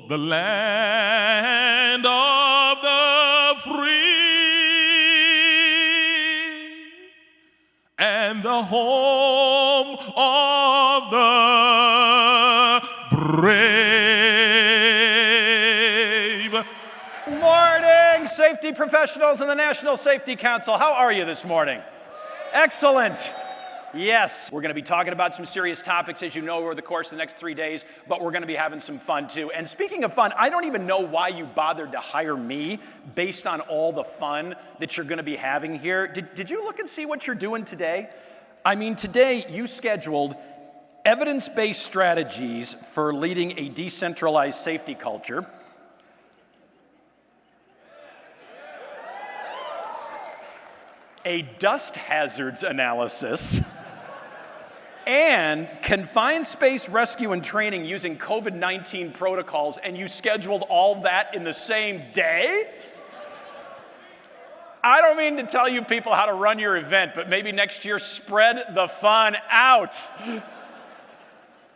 the land of the free, and the home of the brave. Good morning, safety professionals in the National Safety Council. How are you this morning? Excellent. Yes, we're going to be talking about some serious topics, as you know, over the course of the next 3 days, but we're going to be having some fun, too. And speaking of fun, I don't even know why you bothered to hire me based on all the fun that you're going to be having here. Did you look and see what you're doing today? I mean, today you scheduled evidence-based strategies for leading a decentralized safety culture, a dust hazards analysis, and confined space rescue and training using COVID-19 protocols, and you scheduled all that in the same day? I don't mean to tell you people how to run your event, but maybe next year spread the fun out.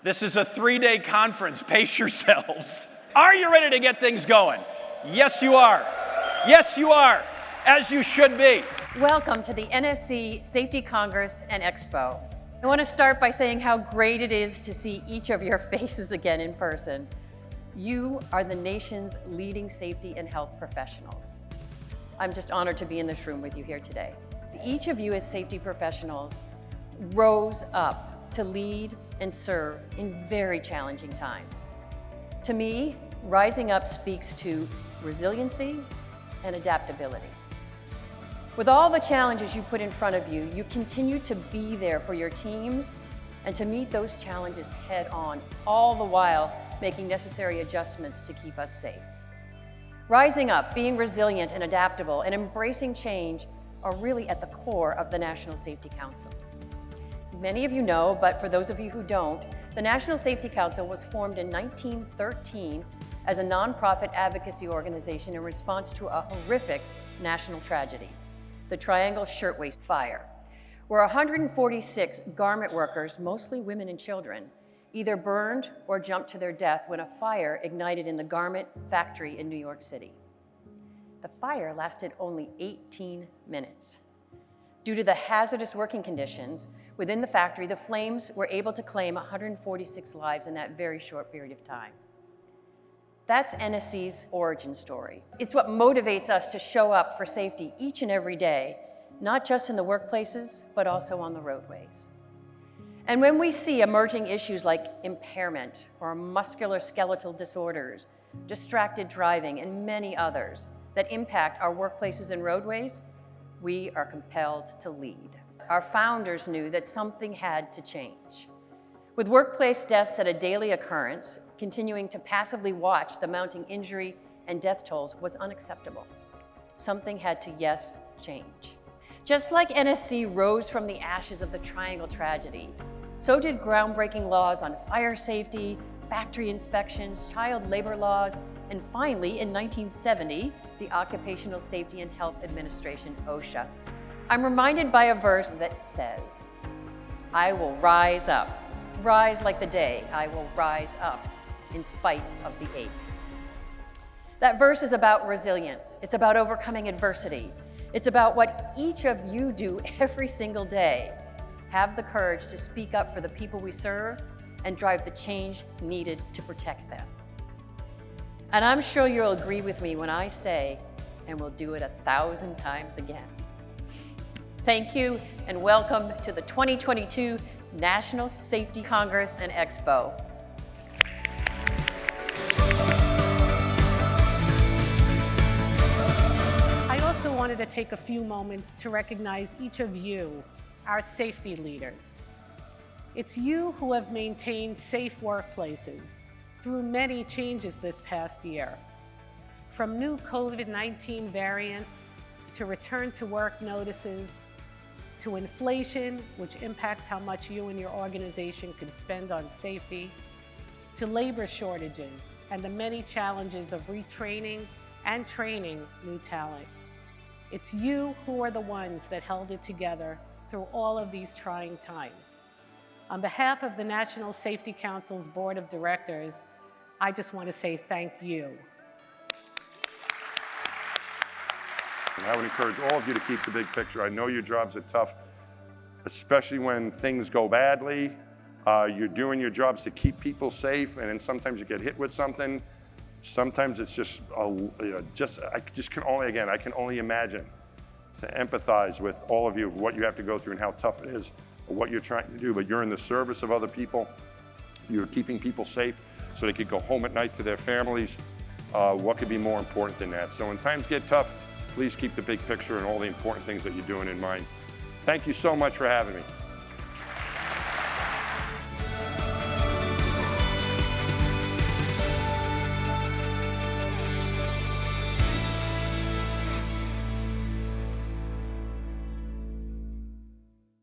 This is a 3-day conference. Pace yourselves. Are you ready to get things going? Yes, you are. Yes, you are. As you should be. Welcome to the NSC Safety Congress and Expo. I want to start by saying how great it is to see each of your faces again in person. You are the nation's leading safety and health professionals. I'm just honored to be in this room with you here today. Each of you as safety professionals rose up to lead and serve in very challenging times. To me, rising up speaks to resiliency and adaptability. With all the challenges you put in front of you, you continue to be there for your teams and to meet those challenges head on, all the while making necessary adjustments to keep us safe. Rising up, being resilient and adaptable, and embracing change are really at the core of the National Safety Council. Many of you know, but for those of you who don't, the National Safety Council was formed in 1913 as a nonprofit advocacy organization in response to a horrific national tragedy, the Triangle Shirtwaist Fire, where 146 garment workers, mostly women and children, either burned or jumped to their death when a fire ignited in the garment factory in New York City. The fire lasted only 18 minutes. Due to the hazardous working conditions within the factory, the flames were able to claim 146 lives in that very short period of time. That's NSC's origin story. It's what motivates us to show up for safety each and every day, not just in the workplaces, but also on the roadways. And when we see emerging issues like impairment or musculoskeletal disorders, distracted driving, and many others that impact our workplaces and roadways, we are compelled to lead. Our founders knew that something had to change. With workplace deaths at a daily occurrence, continuing to passively watch the mounting injury and death tolls was unacceptable. Something had to, yes, change. Just like NSC rose from the ashes of the Triangle tragedy, so did groundbreaking laws on fire safety, factory inspections, child labor laws, and finally, in 1970, the Occupational Safety and Health Administration, OSHA. I'm reminded by a verse that says, "I will rise up. Rise like the day, I will rise up in spite of the ache." That verse is about resilience. It's about overcoming adversity. It's about what each of you do every single day. Have the courage to speak up for the people we serve and drive the change needed to protect them. And I'm sure you'll agree with me when I say, and we'll do it 1,000 times again. Thank you and welcome to the 2022 National Safety Congress and Expo. I also wanted to take a few moments to recognize each of you, our safety leaders. It's you who have maintained safe workplaces through many changes this past year. From new COVID-19 variants, to return to work notices, to inflation, which impacts how much you and your organization can spend on safety, to labor shortages and the many challenges of retraining and training new talent. It's you who are the ones that held it together through all of these trying times. On behalf of the National Safety Council's Board of Directors, I just want to say thank you. And I would encourage all of you to keep the big picture. I know your jobs are tough, especially when things go badly. You're doing your jobs to keep people safe, and then sometimes you get hit with something. Sometimes it's just, I can only imagine to empathize with all of you of what you have to go through and how tough it is, or what you're trying to do, but you're in the service of other people. You're keeping people safe so they could go home at night to their families. What could be more important than that? So when times get tough, please keep the big picture and all the important things that you're doing in mind. Thank you so much for having me.